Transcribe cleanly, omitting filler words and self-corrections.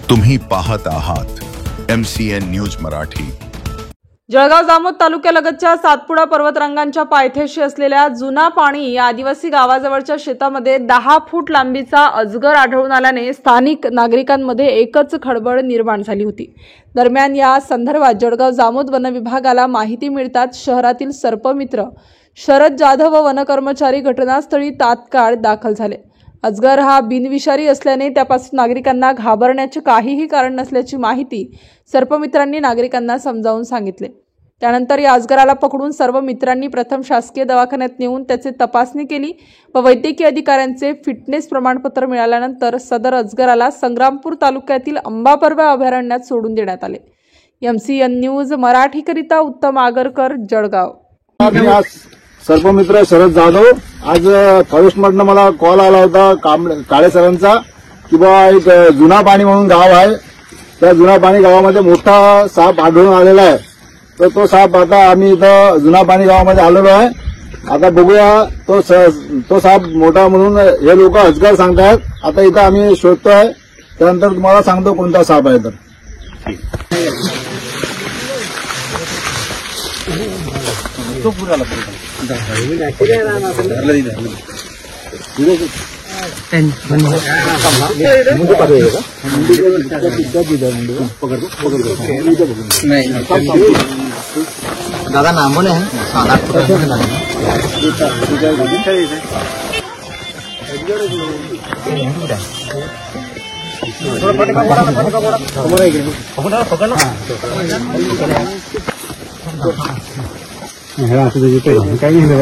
तुम्ही पाहत आहात MCN न्यूज मराठी। जळगाव जामोद तालुक्यालगतच्या सातपुडा पर्वतरांगांच्या पायथ्याशी असलेल्या जुना पाणी या आदिवासी गावाजवळच्या शेतामध्ये 10 फूट लांबीचा अजगर आढळून आल्याने स्थानिक नागरिकांमध्ये एकच खळबळ निर्माण झाली होती। दरम्यान या संदर्भात जळगाव जामोद वन विभागाला माहिती मिळताच शहरातील सर्पमित्र शरद जाधव व वनकर्मचारी घटनास्थळी तात्काळ दाखल झाले। अजगर हा बिनविषारी असल्याने त्यापासून नागरिकांना घाबरण्याचे काहीही कारण नसल्याची माहिती सर्पमित्रांनी नागरिकांना समजावून सांगितले। त्यानंतर या अजगराला पकडून सर्व मित्रांनी प्रथम शासकीय दवाखान्यात नेऊन त्याची तपासणी केली व वैद्यकीय अधिकाऱ्यांचे फिटनेस प्रमाणपत्र मिळाल्यानंतर सदर अजगराला संग्रामपूर तालुक्यातील अंबापर्वा अभयारण्यात सोडून देण्यात आले। MCN न्यूज मराठीकरिता उत्तम आगरकर, जळगाव। सर्पमित्र शरद जाधव, आज फॉरेस्ट मधनं मला कॉल आला होता काळे सरांचा की बाबा एक जुना पाणी म्हणून गाव आहे, त्या जुना पाणी गावामध्ये मोठा साप आढळून आलेला आहे। तर तो साप आता आम्ही इथं जुना पाणी गावामध्ये आलेलो आहे। आता बघूया तो साप मोठा म्हणून हे लोक अजगर सांगतायत। आता इथं आम्ही शोधतोय, त्यानंतर तुम्हाला सांगतो कोणता साप आहे। तर तो पूरा दादा नामोने हैं 7-8 फुट काही नाही